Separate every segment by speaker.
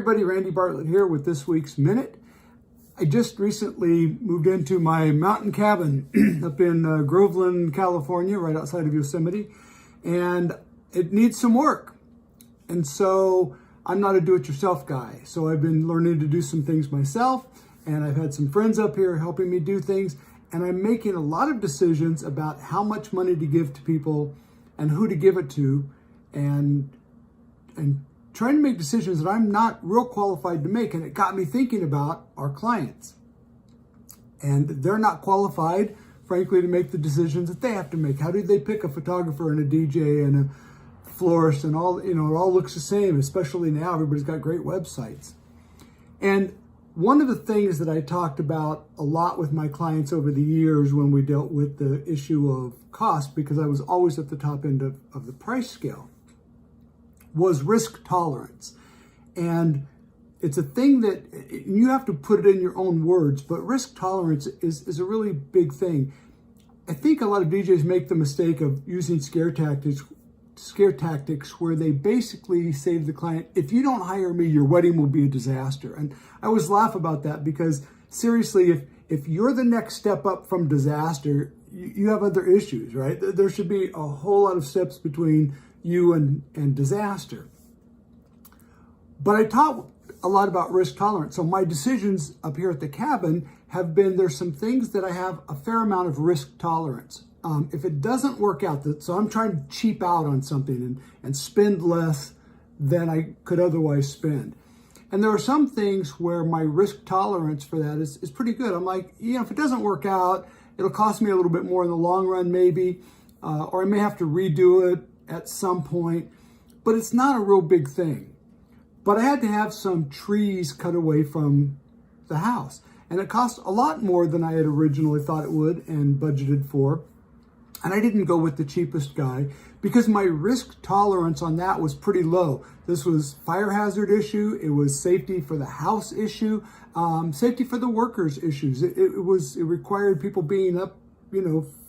Speaker 1: everybody, Randy Bartlett here with this week's Minute. I just recently moved into my mountain cabin up in Groveland, California, right outside of Yosemite, and it needs some work. And so I'm not a do-it-yourself guy, so I've been learning to do some things myself, and I've had some friends up here helping me do things, and I'm making a lot of decisions about how much money to give to people and who to give it to, and trying to make decisions that I'm not real qualified to make. And it got me thinking about our clients. And they're not qualified, frankly, to make the decisions that they have to make. How do they pick a photographer and a DJ and a florist and all, it all looks the same, especially now, everybody's got great websites. And one of the things that I talked about a lot with my clients over the years when we dealt with the issue of cost, because I was always at the top end of the price scale, was risk tolerance. And it's a thing that you have to put it in your own words, but risk tolerance is a really big thing. I think a lot of DJs make the mistake of using scare tactics where they basically say to the client, if you don't hire me, your wedding will be a disaster. And I always laugh about that because seriously, if you're the next step up from disaster, you have other issues, right? There should be a whole lot of steps between you and disaster. But I taught a lot about risk tolerance. So my decisions up here at the cabin have been, there's some things that I have a fair amount of risk tolerance. If it doesn't work out, so I'm trying to cheap out on something and spend less than I could otherwise spend. And there are some things where my risk tolerance for that is pretty good. I'm like, if it doesn't work out, it'll cost me a little bit more in the long run maybe, or I may have to redo it at some point, but it's not a real big thing. But I had to have some trees cut away from the house, and it cost a lot more than I had originally thought it would and budgeted for. And I didn't go with the cheapest guy because my risk tolerance on that was pretty low. This was fire hazard issue, it was safety for the house issue, safety for the workers issues. It required people being up,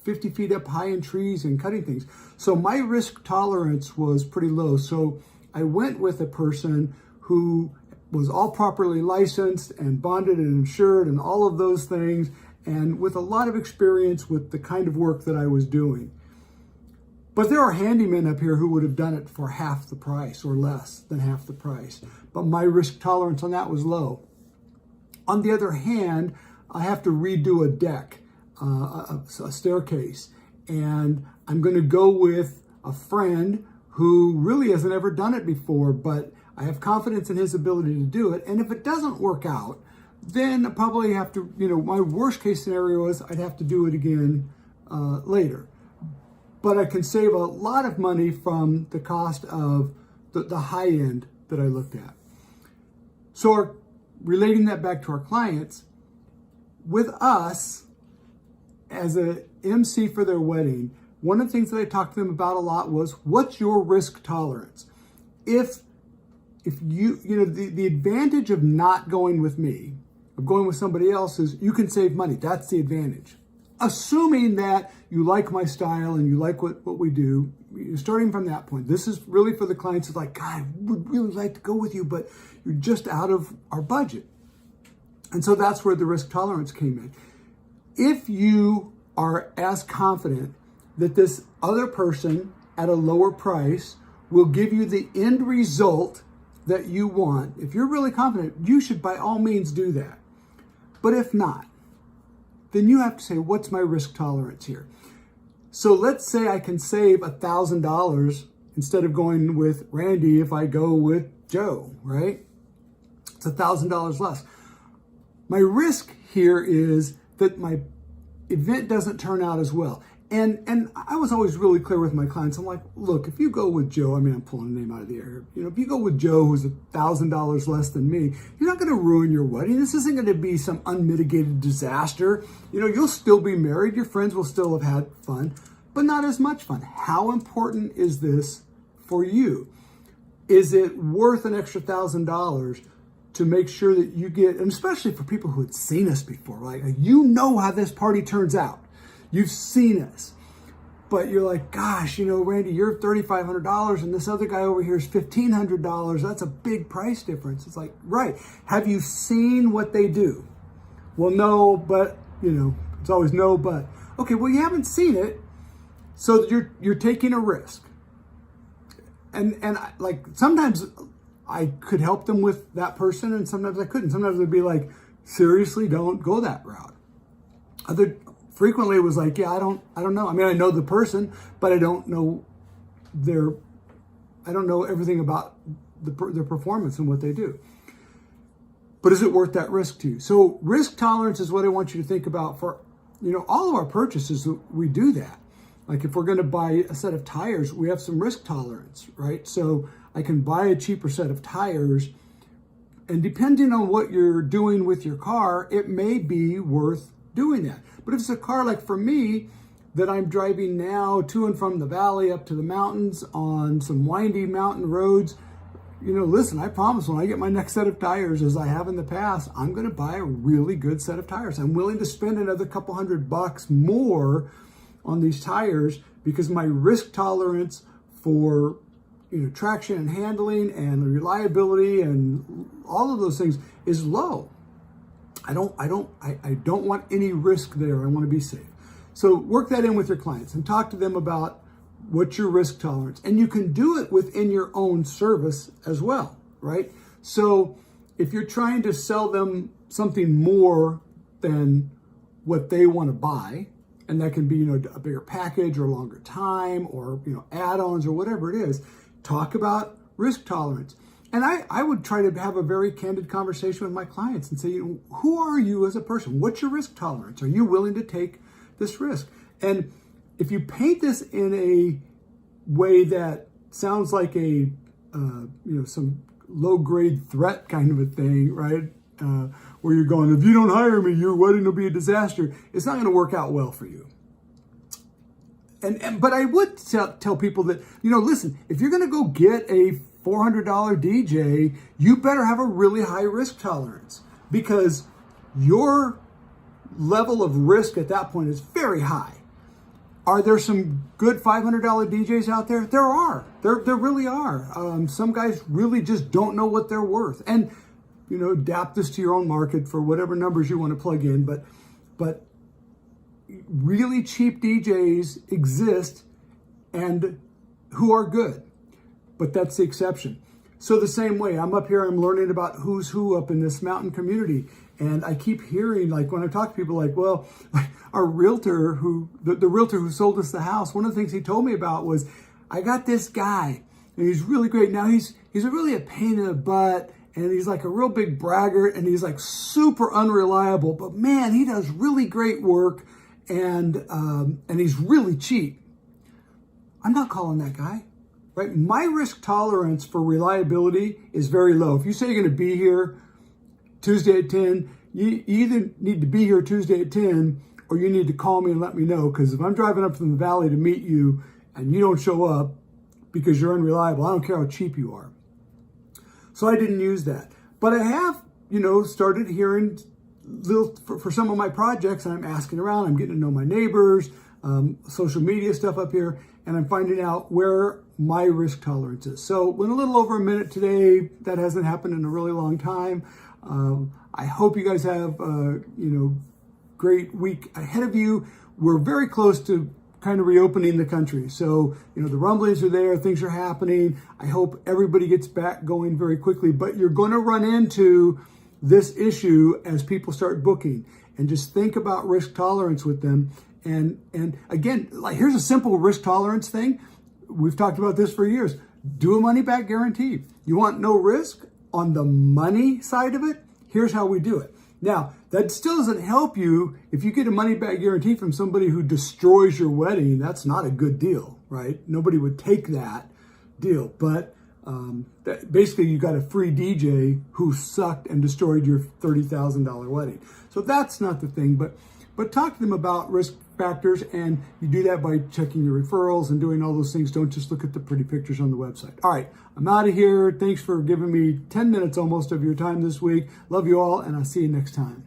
Speaker 1: 50 feet up high in trees and cutting things. So my risk tolerance was pretty low. So I went with a person who was all properly licensed and bonded and insured and all of those things, and with a lot of experience with the kind of work that I was doing. But there are handymen up here who would have done it for half the price or less than half the price. But my risk tolerance on that was low. On the other hand, I have to redo a deck, a staircase, and I'm going to go with a friend who really hasn't ever done it before, but I have confidence in his ability to do it. And if it doesn't work out, then I probably have to, my worst case scenario is I'd have to do it again later. But I can save a lot of money from the cost of the high end that I looked at. So relating that back to our clients, with us, as a MC for their wedding, one of the things that I talked to them about a lot was, what's your risk tolerance? If you, the advantage of not going with me, of going with somebody else, is you can save money. That's the advantage. Assuming that you like my style and you like what we do, starting from that point. This is really for the clients who's like, God, I would really like to go with you, but you're just out of our budget. And so that's where the risk tolerance came in. If you are as confident that this other person at a lower price will give you the end result that you want, if you're really confident, you should by all means do that. But if not, then you have to say, what's my risk tolerance here? So let's say I can save $1,000 instead of going with Randy if I go with Joe, right? It's $1,000 less. My risk here is that my event doesn't turn out as well. And I was always really clear with my clients. I'm like, look, if you go with Joe, I'm pulling a name out of the air. If you go with Joe, who's $1,000 less than me, you're not going to ruin your wedding. This isn't going to be some unmitigated disaster. You'll still be married. Your friends will still have had fun, but not as much fun. How important is this for you? Is it worth an extra $1,000 to make sure that you get, and especially for people who had seen us before, like how this party turns out. You've seen us. but you're like, gosh, Randy, you're $3,500 and this other guy over here is $1,500. That's a big price difference. It's like, right. Have you seen what they do? Well, no, but, it's always no, but. Okay, well, you haven't seen it, so you're taking a risk. And like, sometimes I could help them with that person, and sometimes I couldn't. Sometimes it'd be like, seriously, don't go that route. Frequently it was like, yeah, I don't know. I mean, I know the person, but I don't know everything about their performance and what they do. But is it worth that risk to you? So risk tolerance is what I want you to think about for, all of our purchases. We do that. Like if we're going to buy a set of tires, we have some risk tolerance, right? So I can buy a cheaper set of tires, and depending on what you're doing with your car, it may be worth doing that. But if it's a car like for me that I'm driving now to and from the valley up to the mountains on some windy mountain roads, listen, I promise when I get my next set of tires, as I have in the past, I'm going to buy a really good set of tires. I'm willing to spend another couple $100 more on these tires because my risk tolerance for traction and handling and reliability and all of those things is low. I don't want any risk there. I want to be safe. So work that in with your clients and talk to them about what's your risk tolerance. And you can do it within your own service as well, right? So if you're trying to sell them something more than what they want to buy, and that can be, a bigger package or longer time or, add-ons or whatever it is, talk about risk tolerance. And I would try to have a very candid conversation with my clients and say, who are you as a person? What's your risk tolerance? Are you willing to take this risk? And if you paint this in a way that sounds like a, some low-grade threat kind of a thing, right? Where you're going, if you don't hire me, your wedding will be a disaster. It's not going to work out well for you. But I would tell people that, listen, if you're going to go get a $400 DJ, you better have a really high risk tolerance because your level of risk at that point is very high. Are there some good $500 DJs out there? There are. There really are. Some guys really just don't know what they're worth. And, adapt this to your own market for whatever numbers you want to plug in. But really cheap DJs exist and who are good. But that's the exception. So the same way, I'm up here, I'm learning about who's who up in this mountain community. And I keep hearing, like when I talk to people, like, well, our realtor the realtor who sold us the house, one of the things he told me about was, I got this guy and he's really great. Now he's really a pain in the butt and he's like a real big braggart and he's like super unreliable, but man, he does really great work and he's really cheap. I'm not calling that guy. Right? My risk tolerance for reliability is very low. If you say you're going to be here Tuesday at 10, you either need to be here Tuesday at 10 or you need to call me and let me know. Because if I'm driving up from the valley to meet you and you don't show up because you're unreliable, I don't care how cheap you are. So I didn't use that. But I have, started hearing for some of my projects, and I'm asking around, I'm getting to know my neighbors, social media stuff up here, and I'm finding out where my risk tolerance is. So went a little over a minute today. That hasn't happened in a really long time. I hope you guys have great week ahead of you. We're very close to kind of reopening the country. So, the rumblings are there, things are happening. I hope everybody gets back going very quickly, but you're going to run into this issue as people start booking, and just think about risk tolerance with them. And again, like here's a simple risk tolerance thing. We've talked about this for years. Do a money back guarantee. You want no risk on the money side of it? Here's how we do it. Now, that still doesn't help you if you get a money back guarantee from somebody who destroys your wedding. That's not a good deal, right? Nobody would take that deal. But basically, you got a free DJ who sucked and destroyed your $30,000 wedding. So that's not the thing. But talk to them about risk factors, and you do that by checking your referrals and doing all those things. Don't just look at the pretty pictures on the website. All right, I'm out of here. Thanks for giving me 10 minutes almost of your time this week. Love you all, and I'll see you next time.